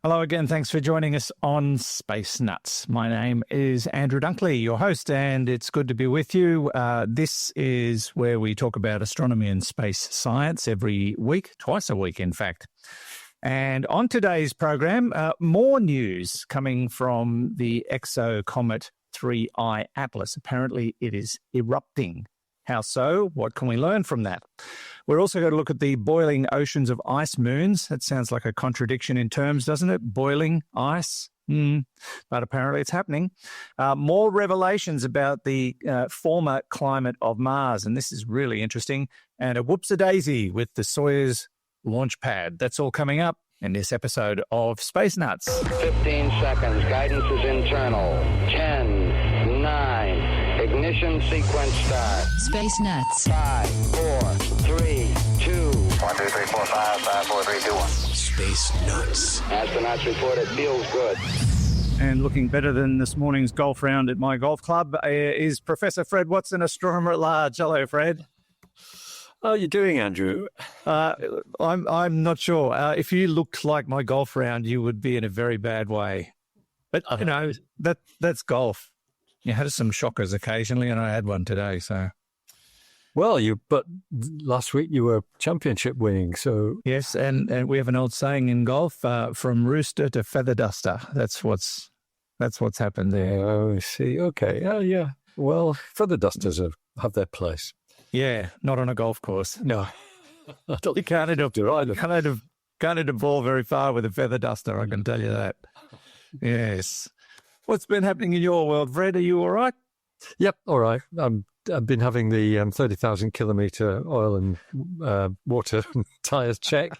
Hello again. Thanks for joining us on Space Nuts. My name is Andrew Dunkley, your host, and it's good to be with you. This is where we talk about astronomy and space science every week, twice a week, in fact. And on today's program, more news coming from the exo-comet 3I Atlas. Apparently, it is erupting. How so? What can we learn from that? We're also going to look at the boiling oceans of ice moons. That sounds like a contradiction in terms, doesn't it? Boiling ice. But apparently it's happening. More revelations about the former climate of Mars. And this is really interesting. And a whoops-a-daisy with the Soyuz launch pad. That's all coming up in this episode of Space Nuts. 15 seconds. Guidance is internal. 10, 9... Ignition sequence start. Space Nuts. 5, 4, 3, 2. 1, 2, 3, 4, 5, 5, 4, 3, 2, 1. Space Nuts. Astronauts report it feels good. And looking better than this morning's golf round at my golf club is Professor Fred Watson, astronomer at large. Hello, Fred. How are you doing, Andrew? I'm not sure. If you looked like my golf round, you would be in a very bad way. But you know that's golf. You had some shockers occasionally, and I had one today. So, well, but last week you were championship winning. So yes, and we have an old saying in golf: from rooster to feather duster. That's what's happened there. Oh, I see. Okay. Yeah. Well, feather dusters have their place. Yeah, not on a golf course. No, you can't hit a ball very far with a feather duster. I can tell you that. Yes. What's been happening in your world, Fred? Are you all right? Yep, all right. I've been having the 30,000 kilometre oil and water tyres check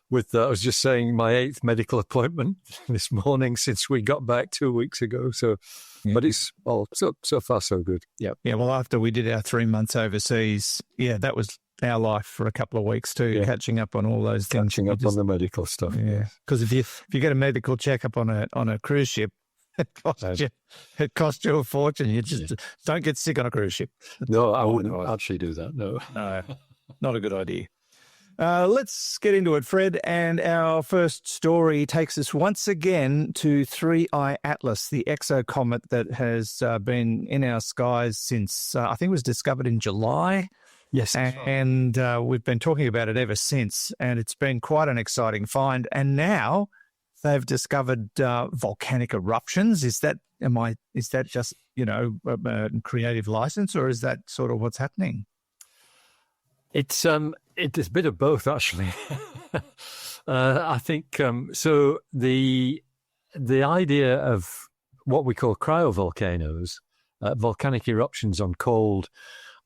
with, I was just saying, my 8th medical appointment this morning since we got back 2 weeks ago. So, yeah. But it's so far so good. Yeah. Yeah. Well, after we did our 3 months overseas, that was our life for a couple of weeks too, catching up on all those things. Catching up on the medical stuff. Yeah. Because if you get a medical checkup on a cruise ship, it costs you a fortune. You just don't get sick on a cruise ship. No, I wouldn't actually do that. No, not a good idea. Let's get into it, Fred. And our first story takes us once again to 3I Atlas, the exocomet that has been in our skies since, I think it was discovered in July. Yes. And we've been talking about it ever since. And it's been quite an exciting find. And now they've discovered volcanic eruptions. Is that just, a creative license, or is that sort of what's happening? It's a bit of both, actually. I think so. The idea of what we call cryovolcanoes, volcanic eruptions on cold,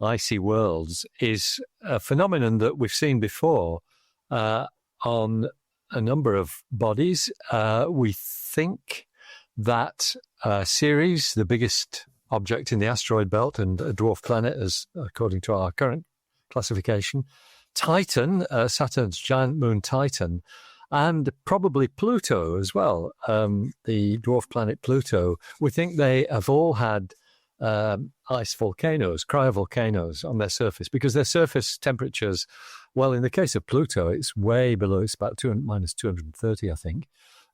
icy worlds, is a phenomenon that we've seen before on a number of bodies. We think that Ceres, the biggest object in the asteroid belt and a dwarf planet, as according to our current classification, Titan, Saturn's giant moon Titan, and probably Pluto as well, the dwarf planet Pluto. We think they have all had ice volcanoes, cryovolcanoes on their surface, because their surface temperatures, well, in the case of Pluto, it's way below, it's about minus 230, I think.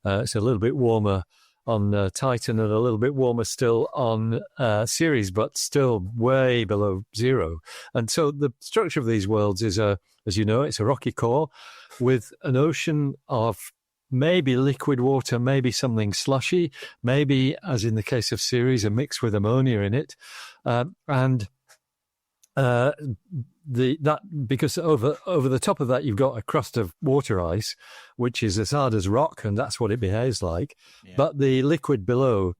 It's a little bit warmer on Titan and a little bit warmer still on Ceres, but still way below zero. And so the structure of these worlds is, as you know, it's a rocky core with an ocean of maybe liquid water, maybe something slushy, maybe, as in the case of Ceres, a mix with ammonia in it. Because over the top of that, you've got a crust of water ice, which is as hard as rock, and that's what it behaves like. Yeah. But the liquid below,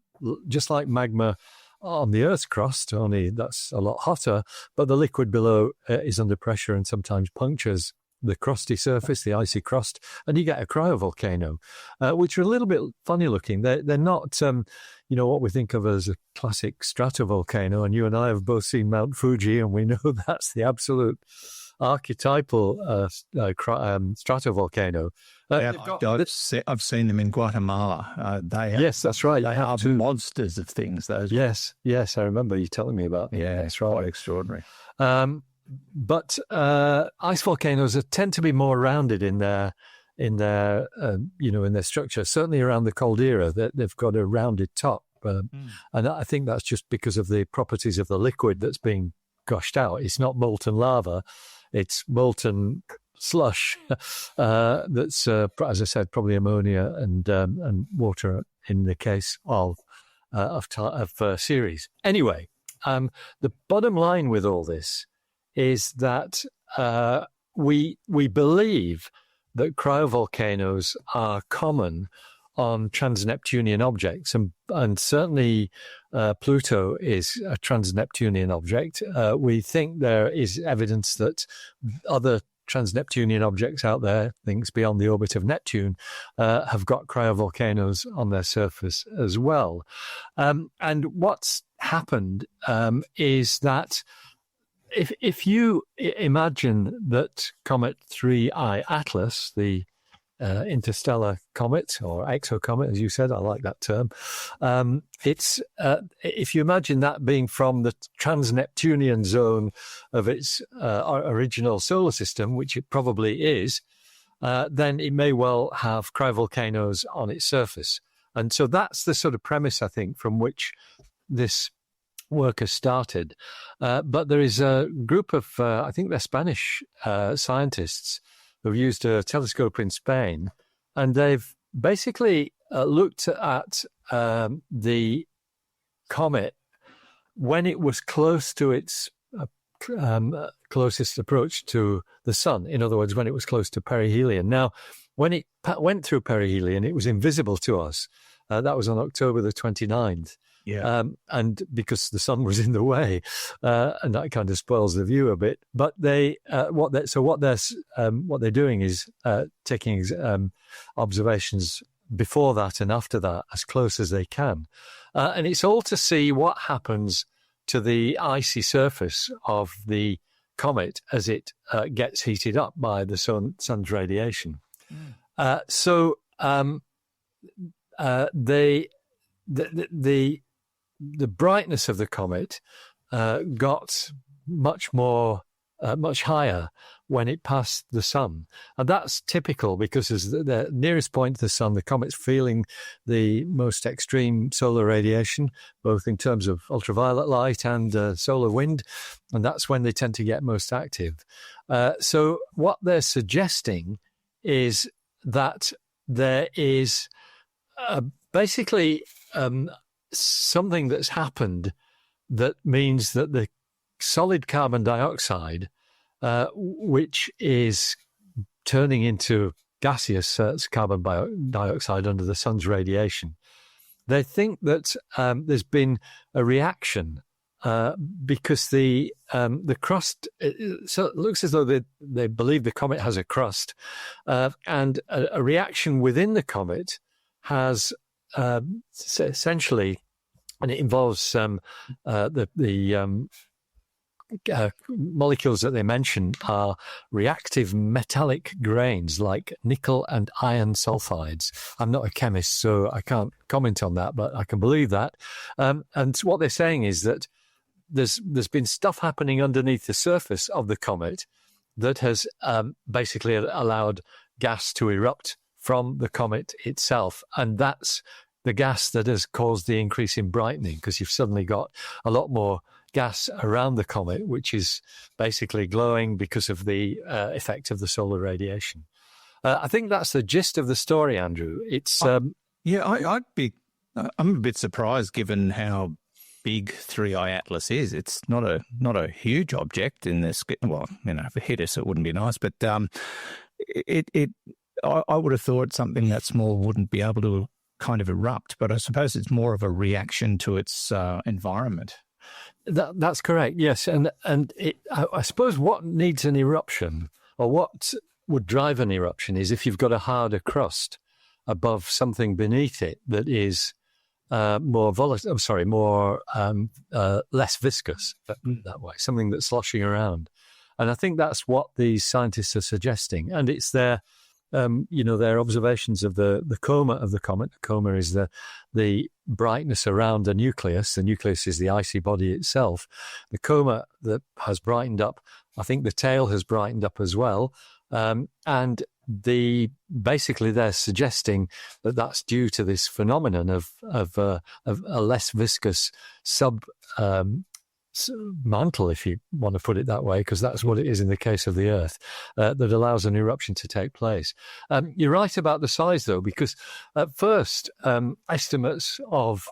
just like magma on the Earth's crust, only that's a lot hotter, but the liquid below is under pressure and sometimes punctures the crusty surface, the icy crust, and you get a cryovolcano, which are a little bit funny looking. They're not, what we think of as a classic stratovolcano, and you and I have both seen Mount Fuji, and we know that's the absolute archetypal stratovolcano. I've seen them in Guatemala. Yes, that's right. They are monsters of things. Those. Yes, I remember you telling me about. Yeah, it's right. Quite extraordinary. But ice volcanoes tend to be more rounded in their in their in their structure. Certainly around the caldera, they've got a rounded top, and I think that's just because of the properties of the liquid that's being gushed out. It's not molten lava; it's molten slush that's, as I said, probably ammonia and water in the case of Ceres. Anyway, the bottom line with all this is that we believe that cryovolcanoes are common on trans-Neptunian objects, and certainly Pluto is a trans-Neptunian object. We think there is evidence that other trans-Neptunian objects out there, things beyond the orbit of Neptune, have got cryovolcanoes on their surface as well. And what's happened is that if you imagine that Comet 3I Atlas, the interstellar comet or exo-comet, as you said, I like that term. It's if you imagine that being from the trans-Neptunian zone of its original solar system, which it probably is, then it may well have cryovolcanoes on its surface. And so that's the sort of premise, I think, from which this work has started. But there is a group of, I think they're Spanish scientists who've used a telescope in Spain, and they've basically looked at the comet when it was close to its closest approach to the sun. In other words, when it was close to perihelion. Now, when it went through perihelion, it was invisible to us. That was on October the 29th. Yeah. And because the sun was in the way, and that kind of spoils the view a bit. But what they're doing is taking observations before that and after that as close as they can, and it's all to see what happens to the icy surface of the comet as it gets heated up by the sun's radiation. The brightness of the comet got much higher when it passed the sun. And that's typical because as the nearest point to the sun, the comet's feeling the most extreme solar radiation, both in terms of ultraviolet light and solar wind. And that's when they tend to get most active. So what they're suggesting is that there is basically something that's happened that means that the solid carbon dioxide, which is turning into gaseous carbon dioxide under the sun's radiation, they think that there's been a reaction because the crust. So it looks as though they believe the comet has a crust, and a reaction within the comet has essentially, and it involves the molecules that they mention are reactive metallic grains like nickel and iron sulfides. I'm not a chemist, so I can't comment on that, but I can believe that. And what they're saying is that there's been stuff happening underneath the surface of the comet that has basically allowed gas to erupt from the comet itself. And that's the gas that has caused the increase in brightening, because you've suddenly got a lot more gas around the comet, which is basically glowing because of the effect of the solar radiation. I think that's the gist of the story, Andrew. It's I'm a bit surprised given how big 3I Atlas is. It's not a huge object in this. Well, if it hit us, it wouldn't be nice, but I would have thought something that small wouldn't be able to kind of erupt, but I suppose it's more of a reaction to its environment. That's correct, yes. And I suppose what needs an eruption, or what would drive an eruption, is if you've got a harder crust above something beneath it that is more volatile. Less viscous. That way, something that's sloshing around. And I think that's what these scientists are suggesting. And it's their observations of the coma of the comet. The coma is the brightness around the nucleus. The nucleus is the icy body itself. The coma that has brightened up. I think the tail has brightened up as well. And basically they're suggesting that that's due to this phenomenon of a less viscous mantle, if you want to put it that way, because that's what it is in the case of the Earth, that allows an eruption to take place. You're right about the size, though, because at first estimates of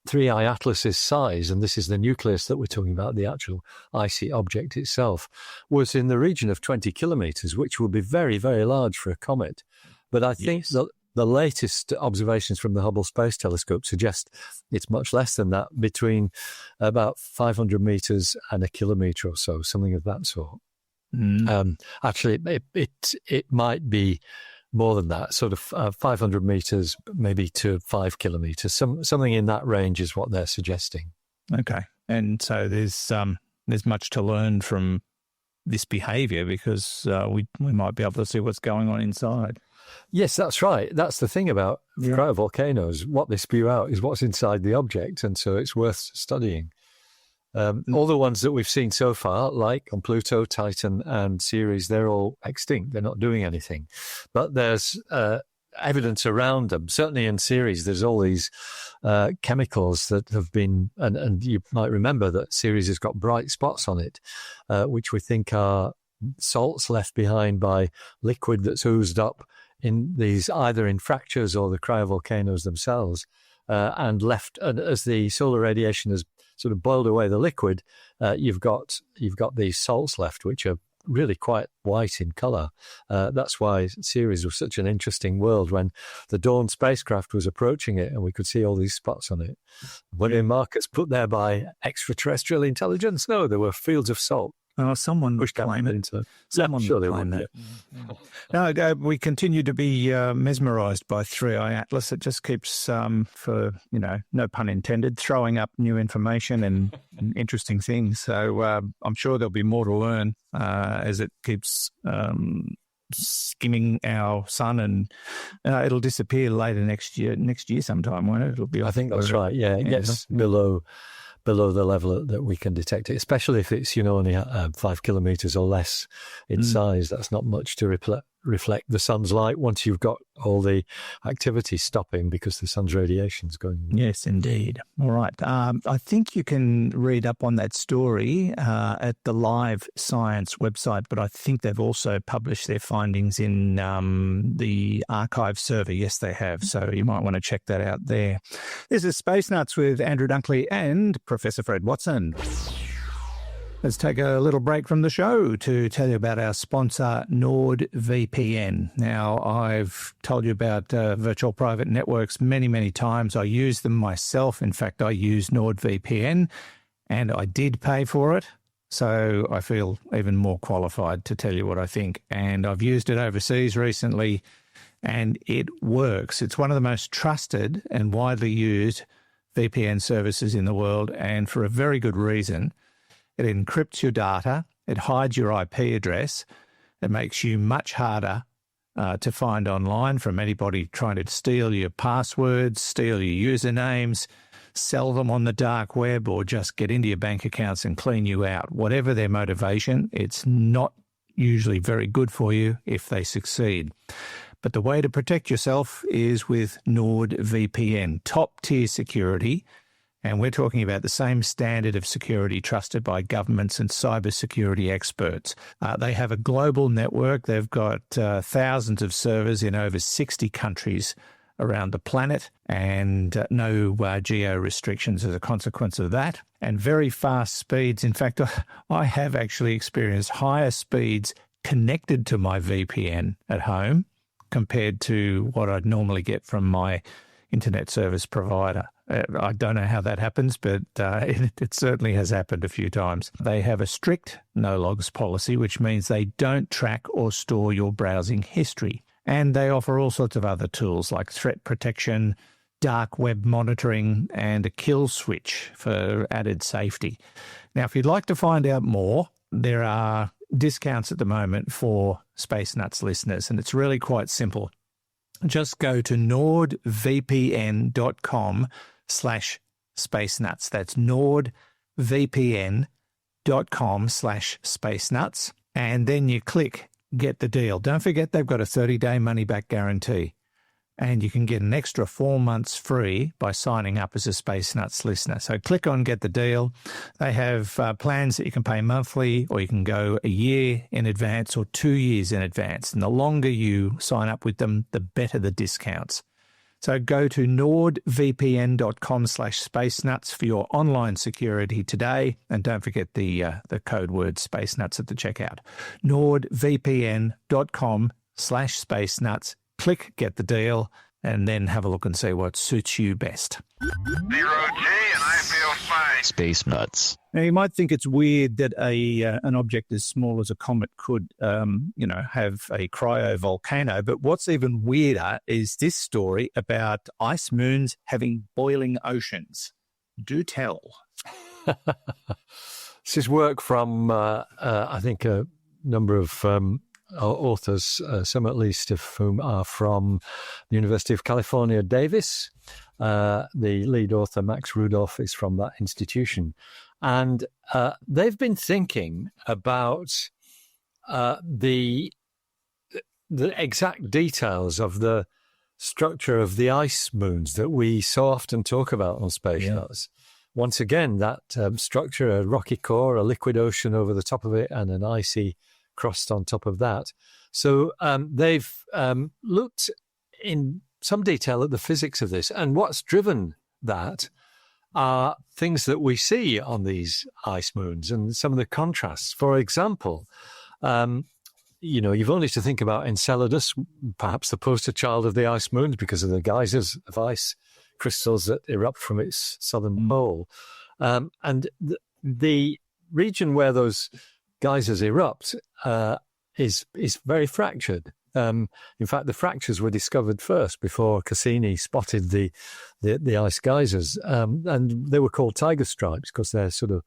3I Atlas's size, and this is the nucleus that we're talking about, the actual icy object itself, was in the region of 20 kilometers, which would be very, very large for a comet. But I think the latest observations from the Hubble Space Telescope suggest it's much less than that, between about 500 meters and a kilometer or so, something of that sort. Actually, it might be more than that, sort of 500 meters, maybe to 5 kilometers. Something in that range is what they're suggesting. Okay. And so there's much to learn from this behavior, because we might be able to see what's going on inside. Yes, that's right. That's the thing about cryovolcanoes. What they spew out is what's inside the object, and so it's worth studying. All the ones that we've seen so far, like on Pluto, Titan, and Ceres, they're all extinct. They're not doing anything. But there's evidence around them. Certainly in Ceres, there's all these chemicals that have been, and you might remember that Ceres has got bright spots on it, which we think are salts left behind by liquid that's oozed up in these, either in fractures or the cryovolcanoes themselves, and left, and as the solar radiation has sort of boiled away the liquid, you've got these salts left, which are really quite white in color. That's why Ceres was such an interesting world when the Dawn spacecraft was approaching it, and we could see all these spots on it. Were they markers put there by extraterrestrial intelligence? No, there were fields of salt. Oh, someone would claim it. Someone would claim that. No, we continue to be mesmerised by 3I Atlas. It just keeps, for, no pun intended, throwing up new information and interesting things. So I'm sure there'll be more to learn as it keeps skimming our sun, and it'll disappear later next year sometime, won't it? It'll be. I think that's right. Yeah, it gets below the level that we can detect it, especially if it's only 5 kilometers or less in size. That's not much to reflect the sun's light once you've got all the activity stopping because the sun's radiation's going. Yes, indeed. All right. I think you can read up on that story at the Live Science website, but I think they've also published their findings in the archive server. Yes, they have. So you might want to check that out there. This is Space Nuts with Andrew Dunkley and Professor Fred Watson. Let's take a little break from the show to tell you about our sponsor, NordVPN. Now, I've told you about virtual private networks many, many times. I use them myself. In fact, I use NordVPN, and I did pay for it. So I feel even more qualified to tell you what I think. And I've used it overseas recently, and it works. It's one of the most trusted and widely used VPN services in the world, and for a very good reason. It encrypts your data, it hides your IP address, it makes you much harder to find online from anybody trying to steal your passwords, steal your usernames, sell them on the dark web, or just get into your bank accounts and clean you out. Whatever their motivation, it's not usually very good for you if they succeed. But the way to protect yourself is with NordVPN, top-tier security. And we're talking about the same standard of security trusted by governments and cybersecurity experts. They have a global network. They've got thousands of servers in over 60 countries around the planet, and no geo restrictions as a consequence of that, and very fast speeds. In fact, I have actually experienced higher speeds connected to my VPN at home compared to what I'd normally get from my internet service provider. I don't know how that happens, but it certainly has happened a few times. They have a strict no-logs policy, which means they don't track or store your browsing history. And they offer all sorts of other tools like threat protection, dark web monitoring, and a kill switch for added safety. Now, if you'd like to find out more, there are discounts at the moment for Space Nuts listeners, and it's really quite simple. Just go to nordvpn.com/spacenuts. That's nordvpn.com/spacenuts. And then you click get the deal. Don't forget they've got a 30-day money-back guarantee. And you can get an extra 4 months free by signing up as a Space Nuts listener. So click on Get the Deal. They have plans that you can pay monthly, or you can go a year in advance or 2 years in advance. And the longer you sign up with them, the better the discounts. So go to nordvpn.com/spacenuts for your online security today. And don't forget the code word Space Nuts at the checkout. nordvpn.com/spacenuts. Click Get the Deal, and then have a look and see what suits you best. 0G, and I feel fine. Space Nuts. Now, you might think it's weird that an object as small as a comet could, have a cryovolcano, but what's even weirder is this story about ice moons having boiling oceans. Do tell. This is work from, I think, a number of authors, some at least of whom are from the University of California, Davis. The lead author, Max Rudolph, is from that institution. And they've been thinking about the exact details of the structure of the ice moons that we so often talk about on Space Nuts. Once again, that structure, a rocky core, a liquid ocean over the top of it, and an icy crust on top of that. So they've looked in some detail at the physics of this, and what's driven that are things that we see on these ice moons and some of the contrasts. For example, you've only to think about Enceladus, perhaps the poster child of the ice moons because of the geysers of ice crystals that erupt from its southern pole. And the region where those geysers erupt is very fractured. In fact, the fractures were discovered first before Cassini spotted the ice geysers, and they were called tiger stripes because they're sort of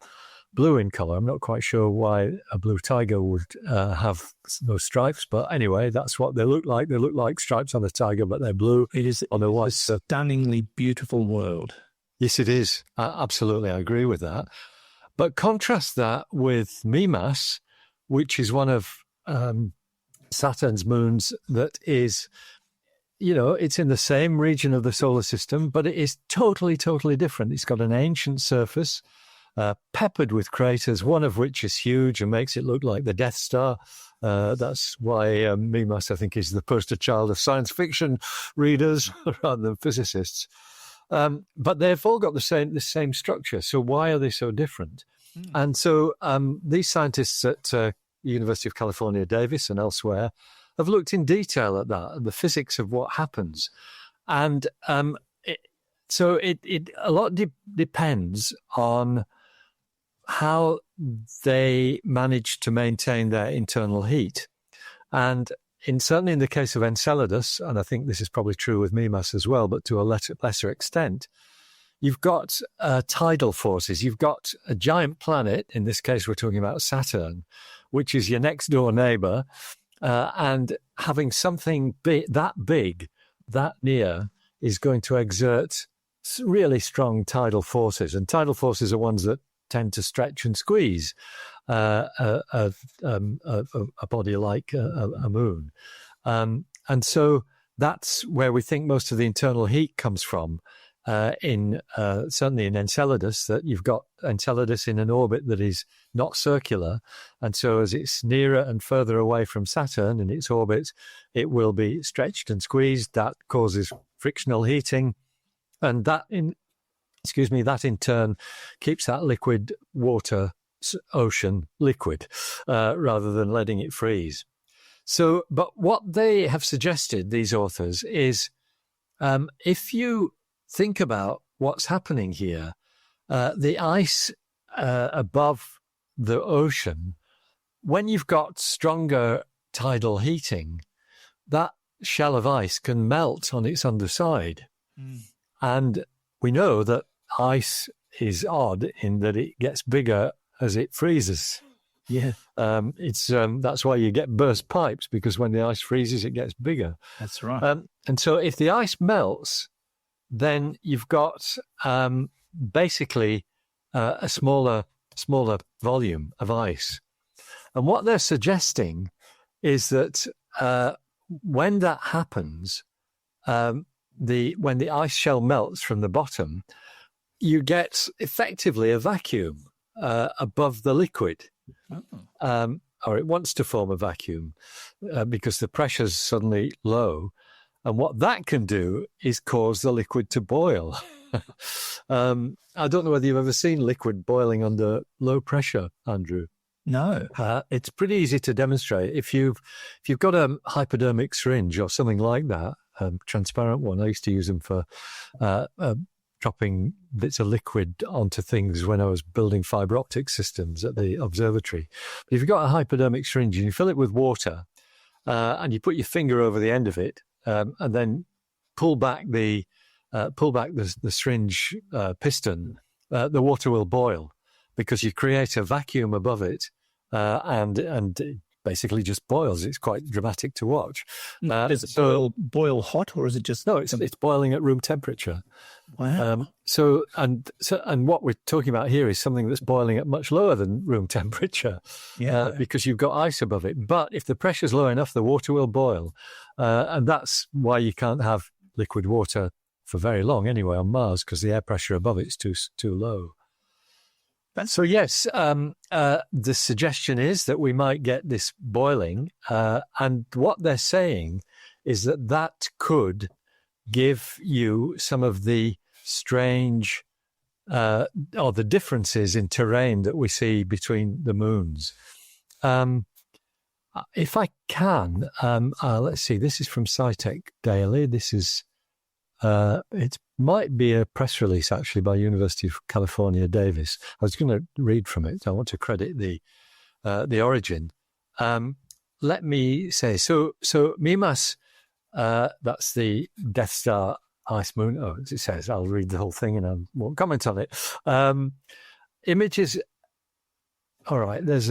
blue in color. I'm not quite sure why a blue tiger would have those stripes, but anyway, that's what they look like. They look like stripes on a tiger, but they're blue. It is on the white. a stunningly beautiful world. Yes, it is. Absolutely, I agree with that. But contrast that with Mimas, which is one of Saturn's moons that is, it's in the same region of the solar system, but it is totally, totally different. It's got an ancient surface, peppered with craters, one of which is huge and makes it look like the Death Star. That's why Mimas, I think, is the poster child of science fiction readers rather than physicists. But they've all got the same structure. So why are they so different? And so these scientists at the University of California, Davis, and elsewhere have looked in detail at that, the physics of what happens. And so it a lot depends on how they manage to maintain their internal heat. And certainly in the case of Enceladus, and I think this is probably true with Mimas as well, but to a lesser extent, you've got tidal forces. You've got a giant planet, in this case we're talking about Saturn, which is your next door neighbor, and having something that big, that near, is going to exert really strong tidal forces. And tidal forces are ones that tend to stretch and squeeze a body like a moon. And so that's where we think most of the internal heat comes from. Certainly in Enceladus, that you've got Enceladus in an orbit that is not circular, and so as it's nearer and further away from Saturn in its orbit, it will be stretched and squeezed. That causes frictional heating, and that in turn keeps that liquid water ocean liquid rather than letting it freeze. So, but what they have suggested, these authors, is if you think about what's happening here, the ice above the ocean, when you've got stronger tidal heating, that shell of ice can melt on its underside. And we know that ice is odd in that it gets bigger as it freezes. Yeah. That's why you get burst pipes, because when the ice freezes, it gets bigger. That's right. And so if the ice melts, then you've got basically a smaller volume of ice. And what they're suggesting is that when that happens, when the ice shell melts from the bottom, you get effectively a vacuum above the liquid. Or it wants to form a vacuum because the pressure's suddenly low. And what that can do is cause the liquid to boil. I don't know whether you've ever seen liquid boiling under low pressure, Andrew. No. It's pretty easy to demonstrate. If you've got a hypodermic syringe or something like that, a transparent one, I used to use them for dropping bits of liquid onto things when I was building fiber optic systems at the observatory. But if you've got a hypodermic syringe and you fill it with water and you put your finger over the end of it and then pull back the syringe piston, the water will boil because you create a vacuum above it and it basically just boils. It's quite dramatic to watch. Does it boil hot, or is it just... No, it's boiling at room temperature. Wow. So what we're talking about here is something that's boiling at much lower than room temperature, because you've got ice above it. But if the pressure's low enough, the water will boil, and that's why you can't have liquid water for very long anyway on Mars, because the air pressure above it's too low. So yes, the suggestion is that we might get this boiling, and what they're saying is that could give you some of the strange or the differences in terrain that we see between the moons. If I can, let's see, this is from SciTech Daily. This is, it might be a press release actually by University of California, Davis. I was going to read from it. I want to credit the origin. Let me say, so Mimas, that's the Death Star ice moon. Oh, as it says, I'll read the whole thing and I won't comment on it. Images. All right. There's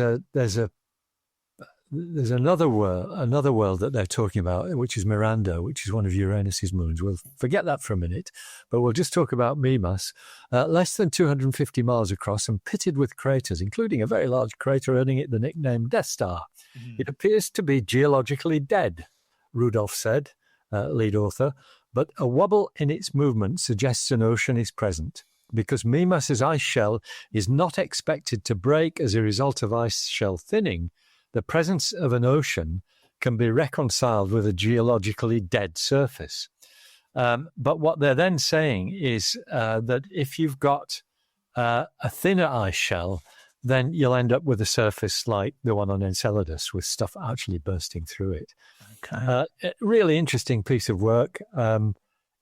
another world that they're talking about, which is Miranda, which is one of Uranus's moons. We'll forget that for a minute, but we'll just talk about Mimas. Less than 250 miles across and pitted with craters, including a very large crater earning it the nickname Death Star. It appears to be geologically dead, Rudolph said, lead author, but a wobble in its movement suggests an ocean is present. Because Mimas's ice shell is not expected to break as a result of ice shell thinning, the presence of an ocean can be reconciled with a geologically dead surface. But what they're then saying is that if you've got a thinner ice shell, then you'll end up with a surface like the one on Enceladus with stuff actually bursting through it. Okay. Really interesting piece of work.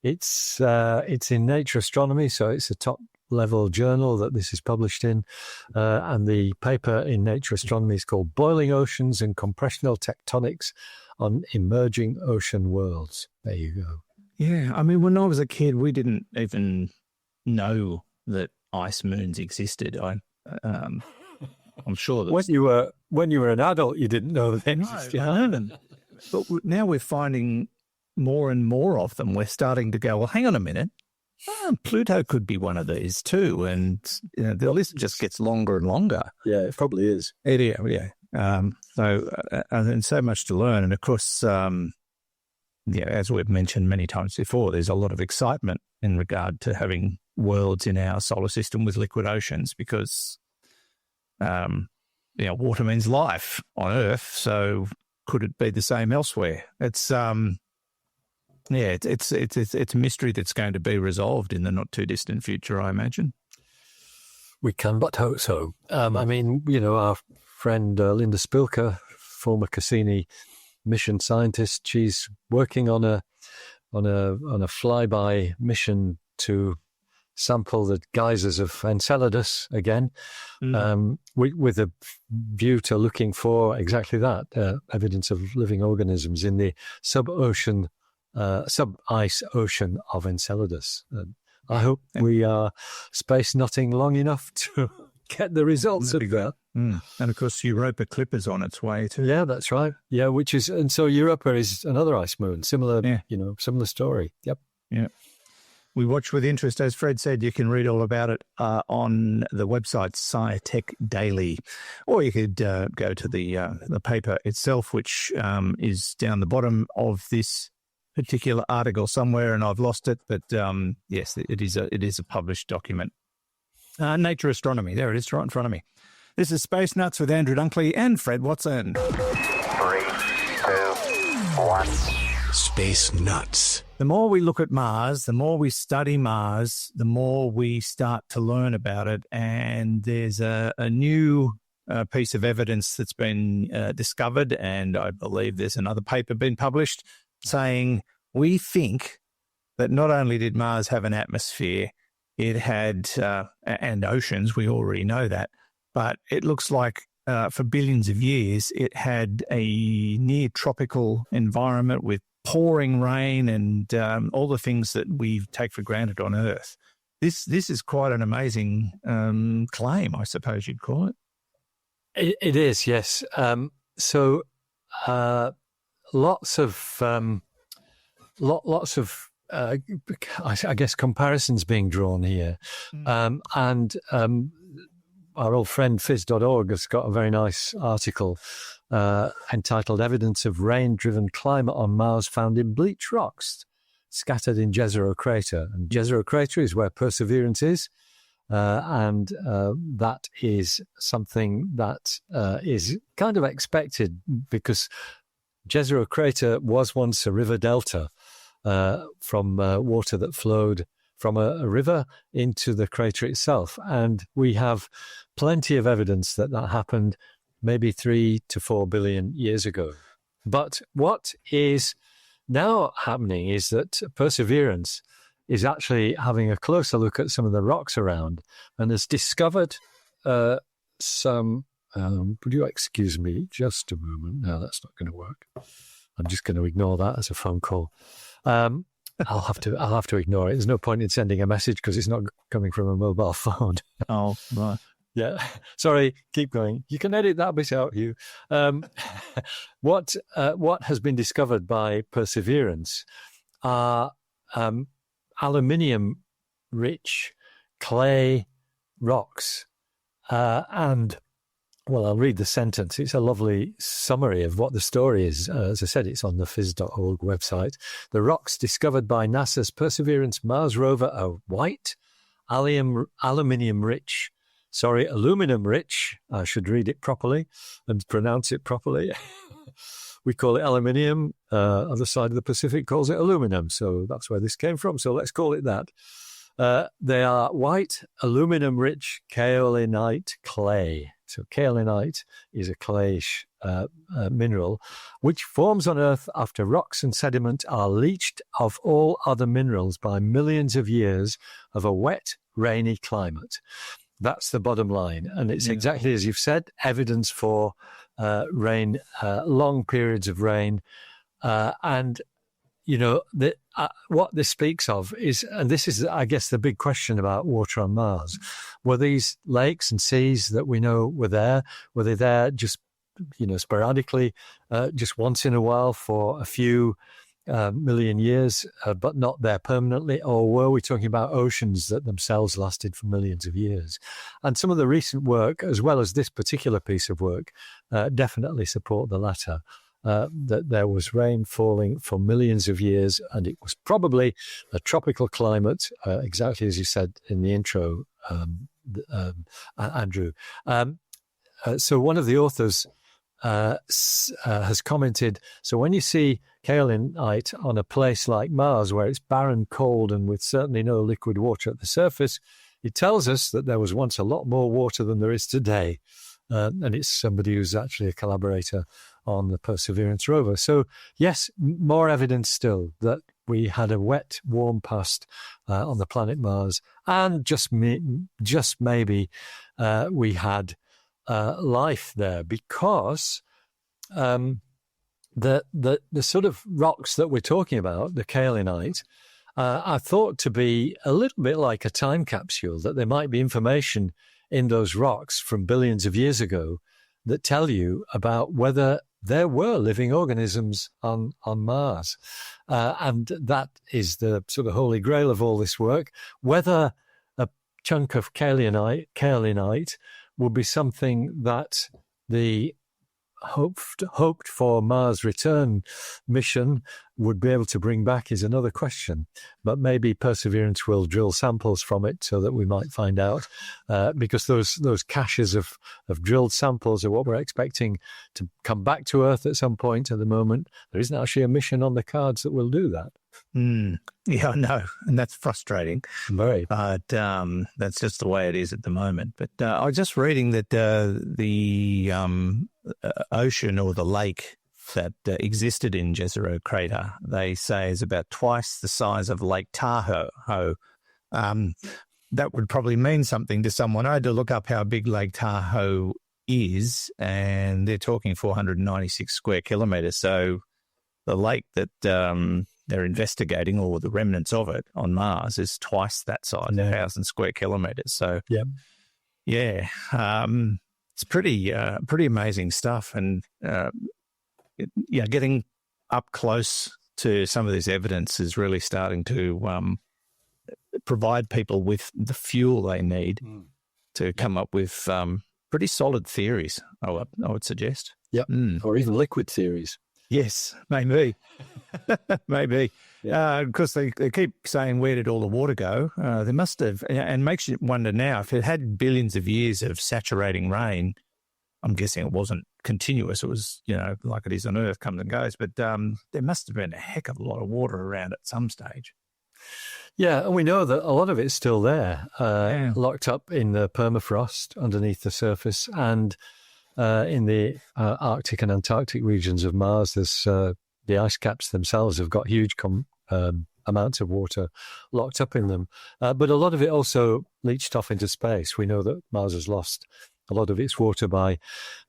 It's in Nature Astronomy, so it's a top-level journal that this is published in. And the paper in Nature Astronomy is called Boiling Oceans and Compressional Tectonics on Emerging Ocean Worlds. There you go. Yeah, I mean, when I was a kid, we didn't even know that ice moons existed. I'm sure that when you were an adult, you didn't know that they existed. No, but now we're finding more and more of them. We're starting to go, well, hang on a minute. Pluto could be one of these too. And the list just gets longer and longer. Yeah, it probably is. Yeah. And so much to learn. And of course, as we've mentioned many times before, there's a lot of excitement in regard to having worlds in our solar system with liquid oceans because, water means life on Earth. So could it be the same elsewhere? It's a mystery that's going to be resolved in the not too distant future, I imagine. We can but hope so. I mean, our friend Linda Spilker, former Cassini mission scientist, she's working on a flyby mission to sample the geysers of Enceladus again, with a view to looking for exactly that, evidence of living organisms in the sub-ice ocean of Enceladus. I hope we are space nutting long enough to get the results of that. And of course, Europa Clipper's on its way too. Yeah, that's right. Yeah, and so Europa is another ice moon, similar, similar story. Yep. Yeah. we watch with interest. As Fred said, you can read all about it on the website SciTech Daily, or you could go to the paper itself, which is down the bottom of this particular article somewhere, and I've lost it. But yes, it is a published document. Nature Astronomy. There it is, right in front of me. This is Space Nuts with Andrew Dunkley and Fred Watson. 3, 2, 1. Space Nuts. The more we look at Mars, the more we study Mars, the more we start to learn about it. And there's a new piece of evidence that's been discovered, and I believe there's another paper been published saying we think that not only did Mars have an atmosphere, it had and oceans, we already know that, but it looks like for billions of years it had a near tropical environment with pouring rain and all the things that we take for granted on Earth. This is quite an amazing claim, I suppose you'd call it. It is, yes. So lots of I guess comparisons being drawn here, and our old friend phys.org has got a very nice article entitled "Evidence of Rain-Driven Climate on Mars Found in Bleach Rocks Scattered in Jezero Crater." And Jezero Crater is where Perseverance is, and that is something that is kind of expected because Jezero Crater was once a river delta from water that flowed from a river into the crater itself. And we have plenty of evidence that happened maybe 3 to 4 billion years ago. But what is now happening is that Perseverance is actually having a closer look at some of the rocks around and has discovered some... would you excuse me just a moment? No, that's not going to work. I'm just going to ignore that as a phone call. I'll have to ignore it. There's no point in sending a message because it's not coming from a mobile phone. Oh, right. Yeah. Sorry. Keep going. You can edit that bit out, Hugh. What has been discovered by Perseverance are aluminium-rich clay rocks, and well, I'll read the sentence. It's a lovely summary of what the story is. As I said, it's on the phys.org website. The rocks discovered by NASA's Perseverance Mars rover are white, aluminum-rich. I should read it properly and pronounce it properly. We call it aluminium. Other side of the Pacific calls it aluminum. So that's where this came from. So let's call it that. They are white, aluminum-rich kaolinite clay. So kaolinite is a clayish mineral, which forms on Earth after rocks and sediment are leached of all other minerals by millions of years of a wet, rainy climate. That's the bottom line. And it's exactly as you've said, evidence for rain, long periods of rain. And, you know, what this speaks of is, and this is, I guess, the big question about water on Mars. Were these lakes and seas that we know were they there just, you know, sporadically, just once in a while for a few million years, but not there permanently? Or were we talking about oceans that themselves lasted for millions of years? And some of the recent work, as well as this particular piece of work, definitely support the latter. That there was rain falling for millions of years, and it was probably a tropical climate, exactly as you said in the intro, Andrew. So one of the authors has commented, so when you see kaolinite on a place like Mars, where it's barren, cold, and with certainly no liquid water at the surface, it tells us that there was once a lot more water than there is today. And it's somebody who's actually a collaborator on the Perseverance rover. So, yes, more evidence still that we had a wet, warm past on the planet Mars, and just maybe we had life there, because the sort of rocks that we're talking about, the kaolinite, are thought to be a little bit like a time capsule, that there might be information in those rocks from billions of years ago that tell you about whether there were living organisms on Mars. And that is the sort of holy grail of all this work. Whether a chunk of kaolinite would be something that the hoped for Mars return mission would be able to bring back is another question. But maybe Perseverance will drill samples from it so that we might find out, because those caches of drilled samples are what we're expecting to come back to Earth at some point. At the moment, there isn't actually a mission on the cards that will do that. Yeah, I know, and that's frustrating. Very. But that's just the way it is at the moment. But I was just reading that the ocean or the lake that existed in Jezero Crater, they say is about twice the size of Lake Tahoe. That would probably mean something to someone. I had to look up how big Lake Tahoe is, and they're talking 496 square kilometres. So the lake that they're investigating, or the remnants of it on Mars, is twice that size, 1,000 square kilometres. So, it's pretty amazing stuff. And, getting up close to some of this evidence is really starting to provide people with the fuel they need to come up with pretty solid theories, I would suggest. Yep. Or even liquid theories. Yes, maybe. Maybe. Because they keep saying, where did all the water go? They must have, and makes you wonder now, if it had billions of years of saturating rain, I'm guessing it wasn't continuous. It was, like it is on Earth, comes and goes. But there must have been a heck of a lot of water around at some stage. Yeah, and we know that a lot of it's still there, locked up in the permafrost underneath the surface, and in the Arctic and Antarctic regions of Mars, there's the ice caps themselves have got huge amounts of water locked up in them. But a lot of it also leached off into space. We know that Mars has lost a lot of its water by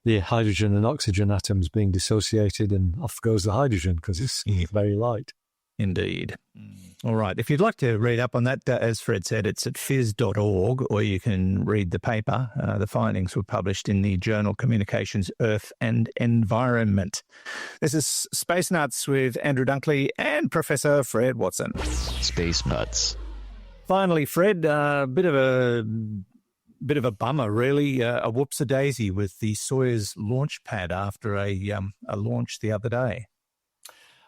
the hydrogen and oxygen atoms being dissociated, and off goes the hydrogen because it's very light. Indeed. All right. If you'd like to read up on that, as Fred said, it's at phys.org, or you can read the paper. The findings were published in the journal Communications, Earth and Environment. This is Space Nuts with Andrew Dunkley and Professor Fred Watson. Space Nuts. Finally, Fred, a bit of a bummer, really. A whoops-a-daisy with the Soyuz launch pad after a launch the other day.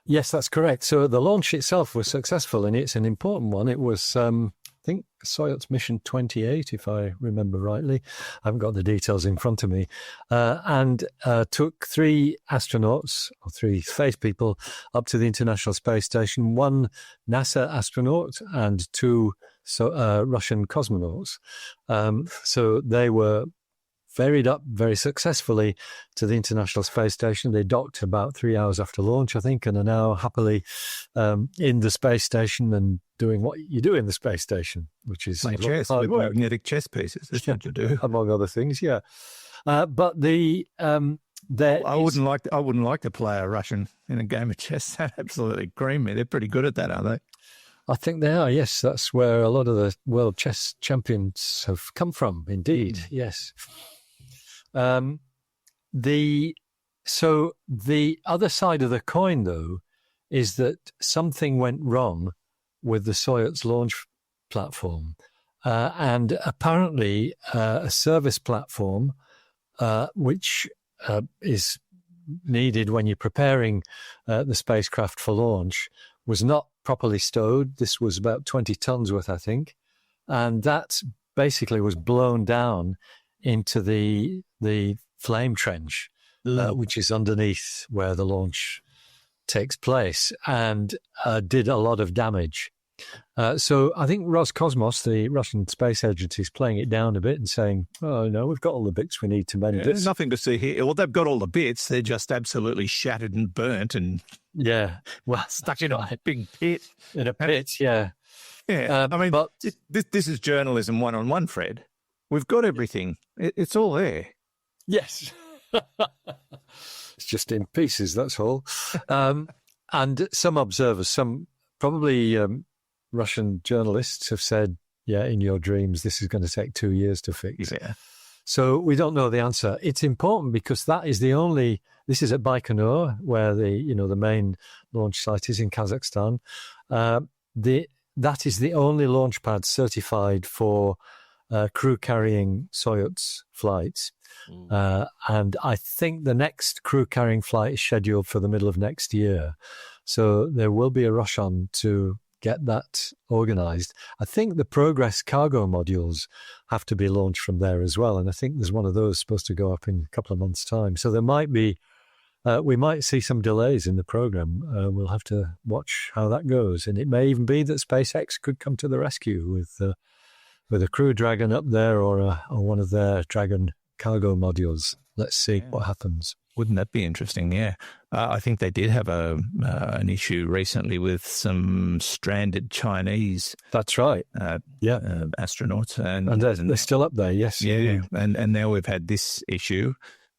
Yes, that's correct. So the launch itself was successful, and it's an important one. It was, I think, Soyuz Mission 28, if I remember rightly. I haven't got the details in front of me. And took 3 astronauts, or 3 space people, up to the International Space Station, 1 NASA astronaut and 2 Russian cosmonauts. So they were ferried up very successfully to the International Space Station. They docked about 3 hours after launch, I think, and are now happily in the space station and doing what you do in the space station, which is play chess with magnetic chess pieces. That's what you do, among other things. Yeah, but I wouldn't like to play a Russian in a game of chess. That absolutely cream me. They're pretty good at that, aren't they? I think they are, yes. That's where a lot of the world chess champions have come from, indeed, yes. So the other side of the coin, though, is that something went wrong with the Soyuz launch platform. And apparently a service platform, which is needed when you're preparing the spacecraft for launch, was not properly stowed. This was about 20 tons worth, I think. And that basically was blown down into the flame trench, which is underneath where the launch takes place, and did a lot of damage. So I think Roscosmos, the Russian space agency, is playing it down a bit and saying, oh, no, we've got all the bits we need to mend this. There's nothing to see here. Well, they've got all the bits. They're just absolutely shattered and burnt and stuck in a big pit. In a pit, yeah. Yeah, I mean, but this is journalism one-on-one, Fred. We've got everything. It's all there. Yes. It's just in pieces, that's all. And some observers, some probably Russian journalists have said, yeah, in your dreams, this is going to take 2 years to fix. Yeah. So we don't know the answer. It's important because that is the only this is at Baikonur, where the main launch site is in Kazakhstan. That is the only launch pad certified for crew carrying Soyuz flights. And I think the next crew carrying flight is scheduled for the middle of next year. So there will be a rush on to get that organized. I think the Progress cargo modules have to be launched from there as well. And I think there's one of those supposed to go up in a couple of months' time. So there might be, we might see some delays in the program. We'll have to watch how that goes. And it may even be that SpaceX could come to the rescue with a Crew Dragon up there or one of their Dragon cargo modules. Let's see what happens. Wouldn't that be interesting? Yeah. I think they did have an issue recently with some stranded Chinese. That's right. Astronauts. And they're still up there, yes. Yeah. And now we've had this issue.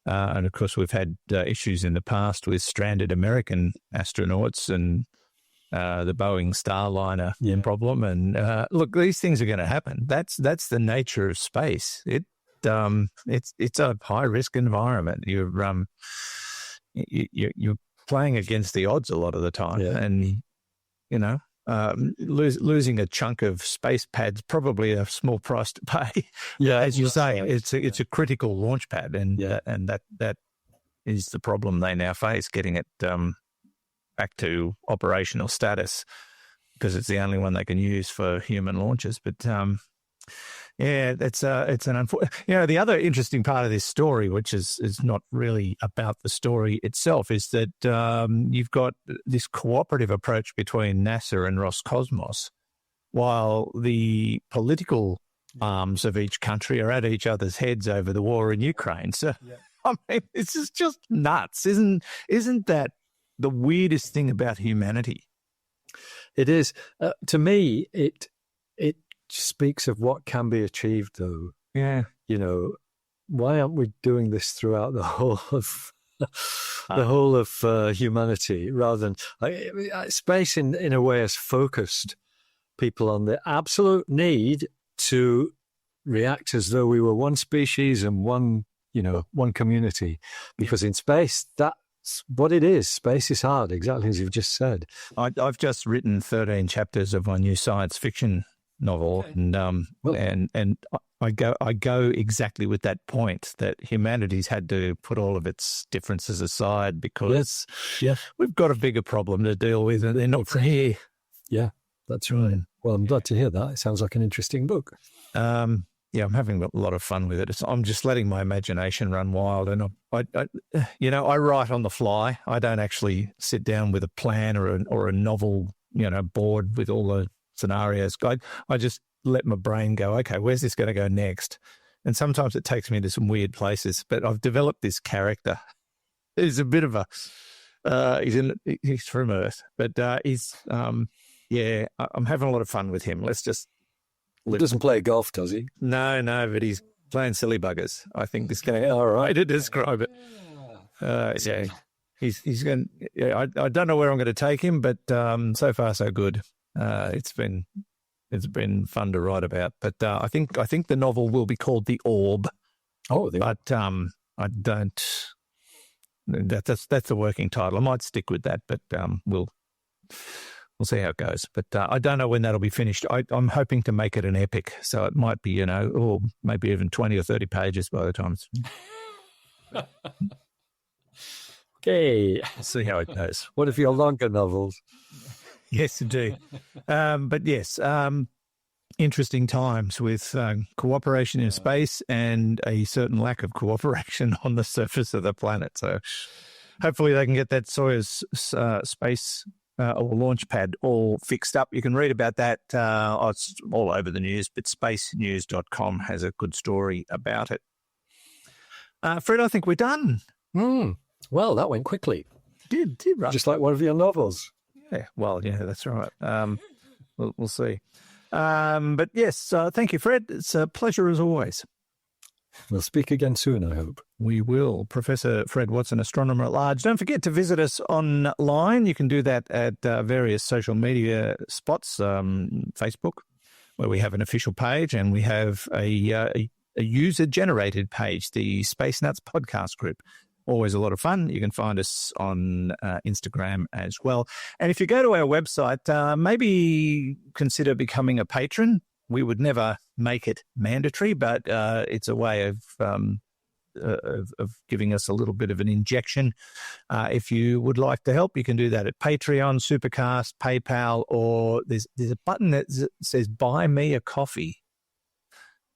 And of course, we've had issues in the past with stranded American astronauts and the Boeing Starliner problem. And look, these things are going to happen. That's the nature of space. It's a high risk environment. You're playing against the odds a lot of the time, and losing a chunk of space pad's probably a small price to pay. Yeah, as you say, it's a critical launch pad, and that is the problem they now face, getting it back to operational status, because it's the only one they can use for human launches. But it's an unfortunate. The other interesting part of this story, which is not really about the story itself, is that you've got this cooperative approach between NASA and Roscosmos, while the political arms of each country are at each other's heads over the war in Ukraine. So, I mean, this is just nuts, isn't that the weirdest thing about humanity? It is. To me, it speaks of what can be achieved, though. Yeah. Why aren't we doing this throughout the whole of humanity, rather than space in a way has focused people on the absolute need to react as though we were one species and one community, because in space, that's what it is. Space is hard, exactly as you've just said. I've just written 13 chapters of my new science fiction novel, and I go exactly with that point, that humanity's had to put all of its differences aside because we've got a bigger problem to deal with, and they're not here. Yeah, that's right. Well, I'm glad to hear that. It sounds like an interesting book. I'm having a lot of fun with it. I'm just letting my imagination run wild, and I write on the fly. I don't actually sit down with a plan or a novel, board with all the scenarios. I just let my brain go, okay, where's this going to go next? And sometimes it takes me to some weird places, but I've developed this character. He's a bit of he's from Earth, but I'm having a lot of fun with him. He doesn't play golf, does he? No, but he's playing silly buggers. I think this is going to be all right to describe it. He's going. I don't know where I'm going to take him, but so far so good. It's been fun to write about, but I think the novel will be called The Orb. But I don't. That's the working title. I might stick with that, but we'll see how it goes. But I don't know when that'll be finished. I'm hoping to make it an epic, so it might be or maybe even 20 or 30 pages by the time it's. Okay, see how it goes. What if your longer novels? Yes, indeed. But yes, interesting times with cooperation in space and a certain lack of cooperation on the surface of the planet. So hopefully they can get that Soyuz space or launch pad all fixed up. You can read about that. It's all over the news, but spacenews.com has a good story about it. Fred, I think we're done. Well, that went quickly. Did right. Just like one of your novels. Yeah, well, yeah, that's right. We'll see. But yes, thank you, Fred. It's a pleasure as always. We'll speak again soon, I hope. We will. Professor Fred Watson, astronomer at large. Don't forget to visit us online. You can do that at various social media spots, Facebook, where we have an official page, and we have a user-generated page, the Space Nuts podcast group. always a lot of fun. You can find us on Instagram as well. And if you go to our website, maybe consider becoming a patron. We would never make it mandatory, but it's a way of giving us a little bit of an injection. If you would like to help, you can do that at Patreon, Supercast, PayPal, or there's a button that says Buy Me a Coffee.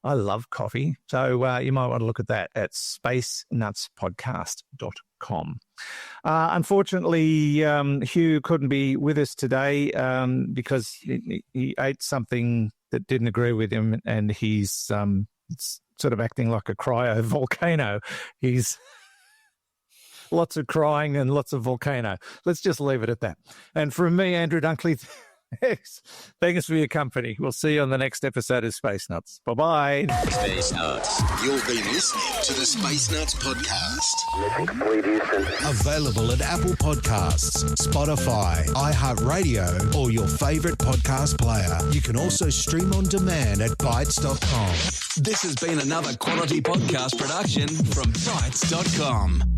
I love coffee, so you might want to look at that at spacenutspodcast.com. Unfortunately, Hugh couldn't be with us today because he ate something that didn't agree with him, and he's sort of acting like a cryovolcano. He's lots of crying and lots of volcano. Let's just leave it at that. And from me, Andrew Dunkley, thanks for your company. We'll see you on the next episode of Space Nuts. Bye-bye. Space Nuts. You've been listening to the Space Nuts podcast. Mission complete, Houston. Available at Apple Podcasts, Spotify, iHeartRadio, or your favorite podcast player. You can also stream on demand at Bytes.com. This has been another quality podcast production from Bytes.com.